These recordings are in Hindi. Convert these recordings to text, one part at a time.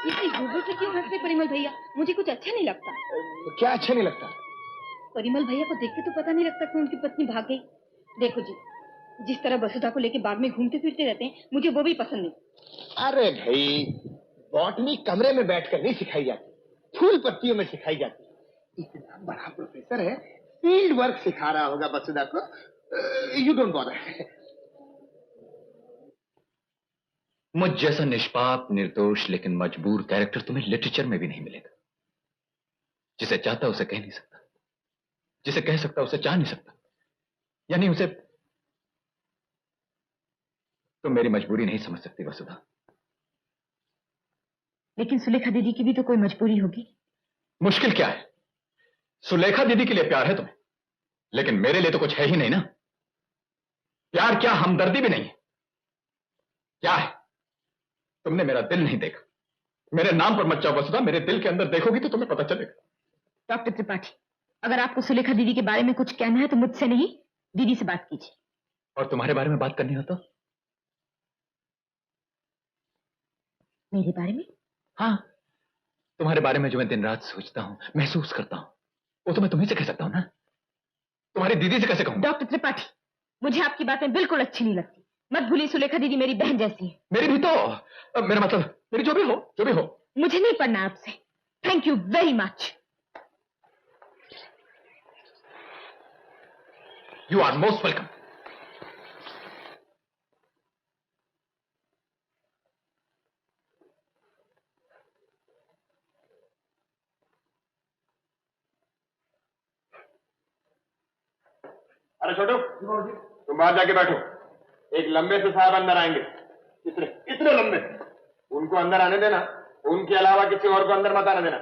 इतनी जोर से क्यों हंसते परिमल भैया? मुझे कुछ अच्छा नहीं लगता। क्या अच्छा नहीं लगता? परिमल भैया को देख के तो पता नहीं लगता कि उनकी पत्नी भाग गई। देखो जी, जिस तरह वसुधा को लेके बाग में घूमते फिरते रहते हैं, मुझे वो भी पसंद नहीं। अरे भाई, बॉटनी कमरे में बैठकर नहीं सिखाई जाती, फूल पत्तियों में सिखाई जाती है। इतना बड़ा प्रोफेसर है, फील्ड वर्क सिखा रहा होगा वसुधा को। You don't bother. मुझ जैसा निष्पाप, निर्दोष लेकिन मजबूर कैरेक्टर तुम्हें लिटरेचर में भी नहीं मिलेगा। जिसे चाहता उसे कह नहीं सकता, जिसे कह सकता उसे चाह नहीं सकता, यानी उसे तुम मेरी मजबूरी नहीं समझ सकती वसुधा। लेकिन सुलेखा दीदी की भी तो कोई मजबूरी होगी। मुश्किल क्या है? सुलेखा दीदी के लिए प्यार है तुम्हें, लेकिन मेरे लिए तो कुछ है ही नहीं ना। प्यार क्या, हमदर्दी भी नहीं है। क्या है? तुमने मेरा दिल नहीं देखा। मेरे नाम पर मत जाओ वसुधा, मेरे दिल के अंदर देखोगी तो तुम्हें पता चलेगा। डॉक्टर त्रिपाठी, अगर आपको सुलेखा दीदी के बारे में कुछ कहना है तो मुझसे नहीं, दीदी से बात कीजिए। और तुम्हारे बारे में बात करनी हो तो? मेरे बारे में? हाँ, तुम्हारे बारे में जो मैं दिन रात सोचता हूं, महसूस करता हूं, वो तो मैं तुम्हीं से कह सकता हूं ना। तुम्हारी दीदी से कैसे कहूं? डॉक्टर त्रिपाठी, मुझे आपकी बातें बिल्कुल अच्छी नहीं लगती। मत भूलिए, सुलेखा दीदी मेरी बहन जैसी है। मेरी भी तो, मेरा मतलब मेरी जो भी हो। मुझे नहीं पढ़ना आपसे। Thank you very much. You are most welcome. अरे छोटू, तुम बाहर जाके बैठो। एक लंबे से साहब अंदर आएंगे। इतने इतने लंबे, उनको अंदर आने देना। उनके अलावा किसी और को अंदर मत आने देना।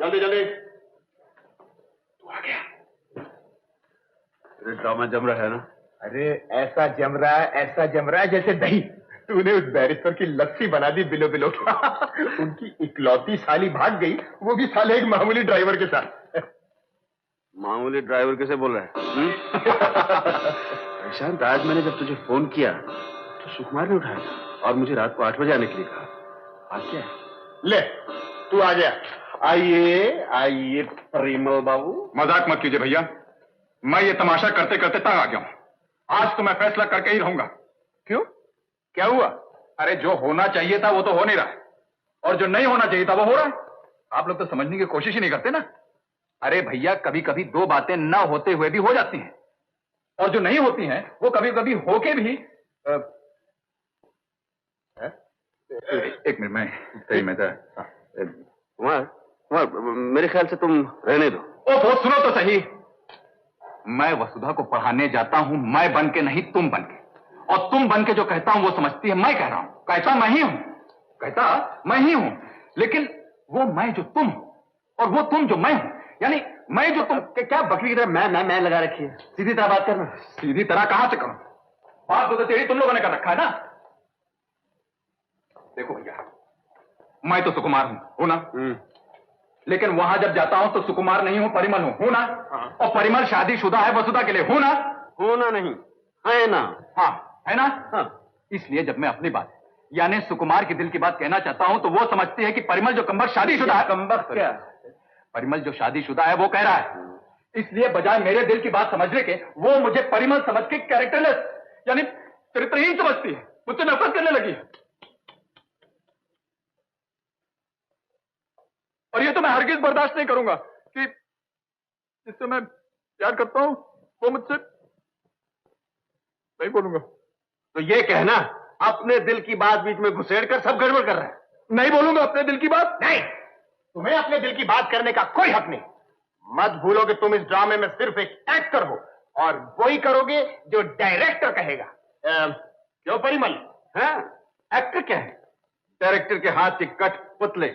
जल्दी जल्दी। तू आ गया। अरे ड्रामा जम रहा है ना? अरे ऐसा जम रहा है जैसे दही। तूने उस बैरिस्टर की लस्सी बना दी बिलो बिलो। उनकी इकलौती साली भाग गई, वो भी साले एक मामूली ड्राइवर के साथ। मामूली ड्राइवर कैसे बोल रहा है? प्रशांत, आज मैंने जब तुझे फोन किया तो सुकुमार ने उठाया था और मुझे रात को 8 बजे आने के लिए कहा। आज क्या है? ले, तू आ गया। आइए आइए परिमल बाबू। मजाक मत कीजिए भैया, मैं ये तमाशा करते करते तंग आ गया हूं। आज तो मैं फैसला करके ही रहूंगा। क्यों, क्या हुआ? अरे जो होना चाहिए था वो तो हो नहीं रहा है, और जो नहीं होना चाहिए था वो हो रहा है। आप लोग तो समझने की कोशिश ही नहीं करते ना। अरे भैया, कभी कभी दो बातें ना होते हुए भी हो जाती हैं, और जो नहीं होती हैं वो कभी कभी होके भी एक मिनट, मैं सही में था। कुमार, मेरे ख्याल से तुम रहने दो। ओ सुनो तो सही, मैं वसुधा को पढ़ाने जाता हूं, मैं बन के नहीं तुम बन के। और तुम बन के जो कहता हूं वो समझती है मैं कह रहा हूं। कहता मैं ही हूं, लेकिन वो मैं जो तुम और वो तुम जो मैं हूं, यानी मैं जो तुम। क्या बकरी की तरह मैं लगा रखी है? सीधी तरह बात करना। सीधी तरह कहां से करूं? बात तो तेरी तुम लोगों ने कर रखा है ना। देखो भैया, मैं तो सुकुमार हूं ना? लेकिन वहां जब जाता हूं तो सुकुमार नहीं हूं, परिमल हूं ना? और परिमल शादीशुदा है वसुधा के लिए, होना नहीं है ना? हाँ है ना? हाँ। इसलिए जब मैं अपनी बात यानी सुकुमार के दिल की बात कहना चाहता हूं तो वो समझती है कि परिमल जो कम्बर शादीशुदा है। कम्बर क्या? परिमल जो शादीशुदा है वो कह रहा है, इसलिए बजाय मेरे दिल की बात समझने के वो मुझे परिमल समझ के कैरेक्टरलेस यानी चरित्रहीन समझती है, मुझसे नफरत करने लगी है। और ये तो मैं हरगिज बर्दाश्त नहीं करूंगा कि जिससे मैं प्यार करता हूं वो मुझसे नहीं बोलूंगा। तो ये कहना अपने दिल की बात बीच में घुसेड़ कर सब गड़बड़ कर रहा है। नहीं बोलूंगा अपने दिल की बात। नहीं, तुम्हें अपने दिल की बात करने का कोई हक नहीं। मत भूलो कि तुम इस ड्रामे में सिर्फ एक एक्टर हो, और वही करोगे जो डायरेक्टर कहेगा। क्यों परिमल? हाँ, एक्टर क्या है? डायरेक्टर के हाथ की कठपुतली।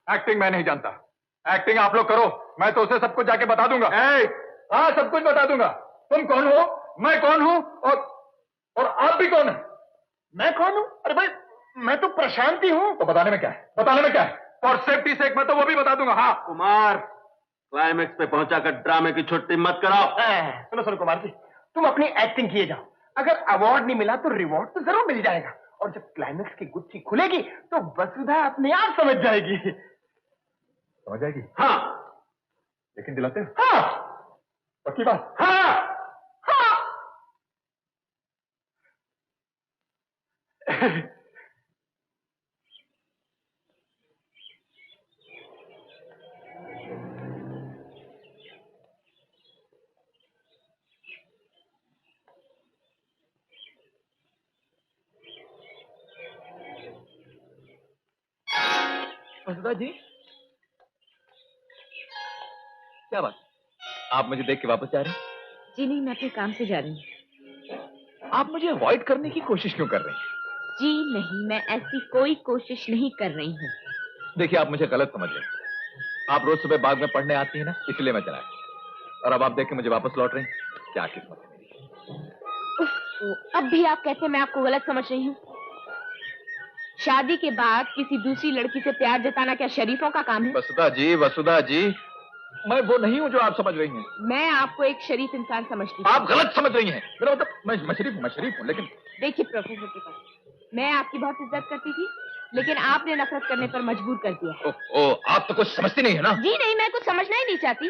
एक्टिंग मैं नहीं जानता, एक्टिंग आप लोग करो, मैं तो उसे सब कुछ जाके बता दूंगा। हाँ, सब कुछ बता दूंगा। तुम कौन हो, मैं कौन हूं, और आप भी कौन है? मैं कौन हूं? अरे भाई, मैं तो प्रशांति हूं। तो बताने में क्या है? और सेफ्टी सेक मैं तो वो भी बता दूंगा। हाँ कुमार, क्लाइमेक्स पे पहुंचाकर ड्रामे की छुट्टी मत कराओ। सुनो कुमार जी, तुम अपनी एक्टिंग किए जाओ। अगर अवार्ड नहीं मिला तो रिवॉर्ड तो जरूर मिल जाएगा। और जब क्लाइमेक्स की गुत्थी खुलेगी तो वसुधा अपने आप समझ जाएगी। समझ आएगी? हाँ। लेकिन दिलाते हो? हाँ। पक्की बात? हाँ। हाँ। वसुधा जी, क्या बात? आप मुझे देख के वापस जा रहे हैं? जी नहीं, मैं अपने काम से जा रही हूँ। आप मुझे अवॉइड करने की कोशिश क्यों कर रही हैं? जी नहीं, मैं ऐसी कोई कोशिश नहीं कर रही हूँ। देखिए, आप मुझे गलत समझ रहे हैं। आप रोज सुबह बाग में पढ़ने आती हैं ना, इसलिए मैं चला आया। और अब आप देख के मुझे वापस लौट रही हैं। क्या किस्मत है मेरी। अब भी आप कहते हैं मैं आपको गलत समझ रही हूँ? शादी के बाद किसी दूसरी लड़की से प्यार जताना क्या शरीफों का काम है? वसुधा जी, मैं वो नहीं हूँ जो आप समझ रही हैं। मैं आपको एक शरीफ इंसान समझती हूँ। आप गलत समझ रही हैं। मेरा मतलब मैं शरीफ हूँ, लेकिन देखिए प्रोफेसर के पास, मैं आपकी बहुत इज्जत करती थी, लेकिन आपने नफरत करने पर मजबूर कर दिया। ओह, आप तो कुछ समझती नहीं है ना? जी नहीं, मैं कुछ समझना ही नहीं चाहती।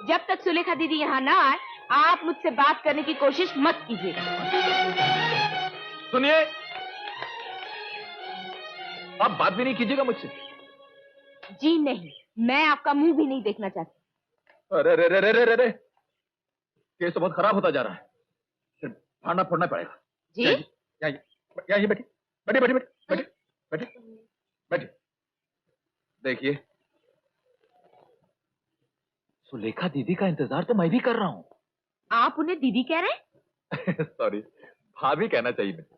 जब तक सुलेखा दीदी यहाँ ना आए, आप मुझसे बात करने की कोशिश मत कीजिएगा। सुनिए, आप बात भी नहीं कीजिएगा मुझसे। जी नहीं, मैं आपका मुंह भी नहीं देखना चाहती। अरे रे रे रे रे रे, केस तो बहुत खराब होता जा रहा है। फिर फाड़ना फोड़ना पड़ेगा। जी? यहाँ बैठिए। देखिए, सुलेखा दीदी का इंतजार तो मैं भी कर रहा हूँ। आप उन्हें दीदी कह रहे हैं? सॉरी, भाभी कहना चाहिए मुझे,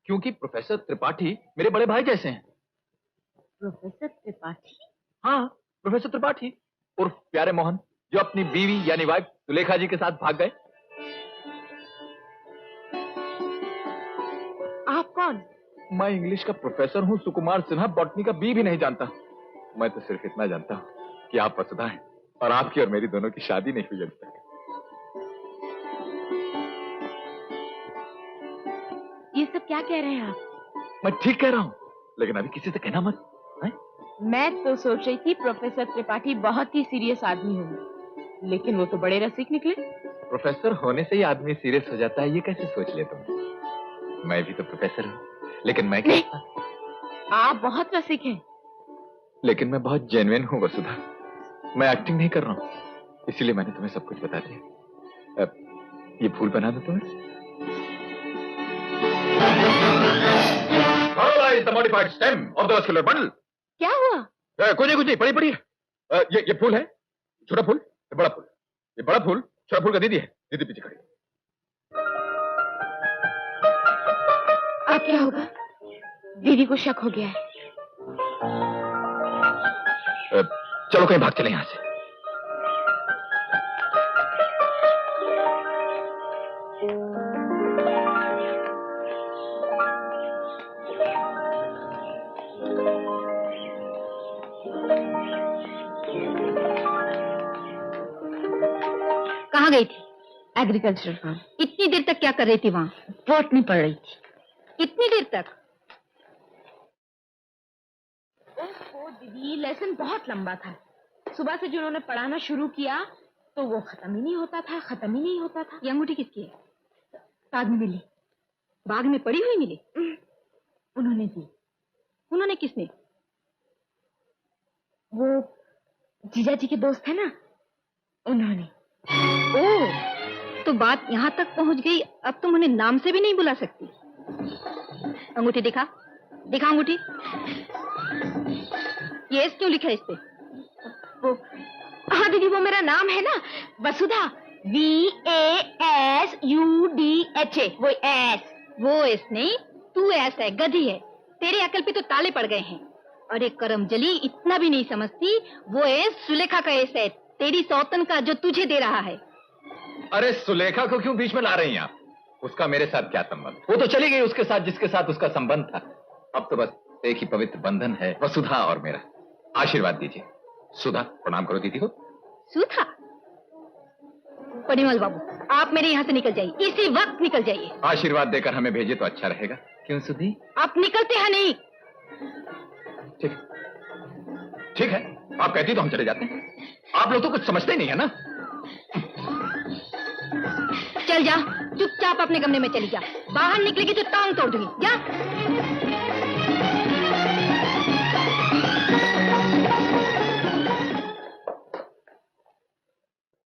क्योंकि प्रोफेसर त्रिपाठी मेरे बड़े भाई जैसे हैं। प्रोफेसर त्रिपाठी? हाँ, प्रोफेसर त्रिपाठी उर्फ प्यारे मोहन, जो अपनी बीवी यानी वाइफ सुलेखा जी के साथ भाग गए। आप कौन? मैं इंग्लिश का प्रोफेसर हूँ, सुकुमार सिन्हा बॉटनी का बी भी नहीं जानता। मैं तो सिर्फ इतना जानता हूँ कि आप वसुधा हैं और आपकी और मेरी दोनों की शादी नहीं हुई अभी तक। ये सब क्या कह रहे हैं आप? मैं ठीक कह रहा हूँ, लेकिन अभी किसी से कहना मत। हैं? मैं तो सोच रही थी प्रोफेसर त्रिपाठी बहुत ही सीरियस आदमी होंगे, लेकिन वो तो बड़े रसिक निकले। प्रोफेसर होने से ही आदमी सीरियस हो जाता है, ये कैसे सोच लिया तुम? मैं भी तो प्रोफेसर हूँ, लेकिन मैं क्या? आप बहुत रसिक हैं। लेकिन मैं बहुत जेन्युइन हूँ वसुधा। मैं एक्टिंग नहीं कर रहा हूँ, इसीलिए मैंने तुम्हें सब कुछ बता दिया। अब ये फूल बना दो तुम्हें। Is the modified stem of the vascular bundle. क्या हुआ? कुछ नहीं, पढ़िए। ये फूल है, छोटा फूल, ये बड़ा फूल। ये बड़ा फूल छोटा फूल का दीदी है। दीदी पीछे खड़ी। अब क्या होगा? दीदी को शक हो गया है। चलो कहीं भाग चले यहाँ से। कहाँ गई थी? Agricultural farm. इतनी देर तक क्या कर रही थी वहाँ? बोटनी पढ़ रही थी। इतनी देर तक? ओह दीदी, लेसन बहुत लंबा था। सुबह से जो उन्होंने पढ़ाना शुरू किया तो वो खत्म ही नहीं होता था। ये अंगूठी किसकी है? बाद में मिली। बाग में पड़ी हुई मिली? उन्होंने दी। उन्होंने किसने? वो जीजा जी के दोस्त है ना, उन्होंने। ओह, तो बात यहाँ तक पहुँच गई, अब तुम उन्हें नाम से भी नहीं बुला सकती। अंगूठी दिखा अंगूठी। ये एस क्यों लिखा है इस पे? वो हाँ दीदी, वो मेरा नाम है ना, वसुधा। VASUDHA। वो एस नहीं, तू एस है, गधी है। तेरी अकल पे तो ताले पड़ गए हैं। अरे करमजली, इतना भी नहीं समझती। वो एस सुलेखा का एस है, तेरी सौतन का, जो तुझे दे रहा है। अरे सुलेखा को क्यों बीच में ला रही हैं आप? उसका मेरे साथ क्या संबंध? वो तो चली गई उसके साथ जिसके साथ उसका संबंध था। अब तो बस एक ही पवित्र बंधन है, वसुधा और मेरा। आशीर्वाद दीजिए। सुधा, प्रणाम करो दीदी को। सुधा? परिमल बाबू, आप मेरे यहाँ से निकल जाइए, इसी वक्त निकल जाइए। आशीर्वाद देकर हमें भेजिए तो अच्छा रहेगा। क्यों सुधी? आप निकलते हैं नहीं। ठीक ठीक है, आप कहती तो हम चले जाते हैं। आप लोग तो कुछ समझते ही नहीं है ना। चल जा, चुपचाप अपने कमरे में चली जा। बाहर निकलेगी तो टांग तोड़ दूंगी। जा।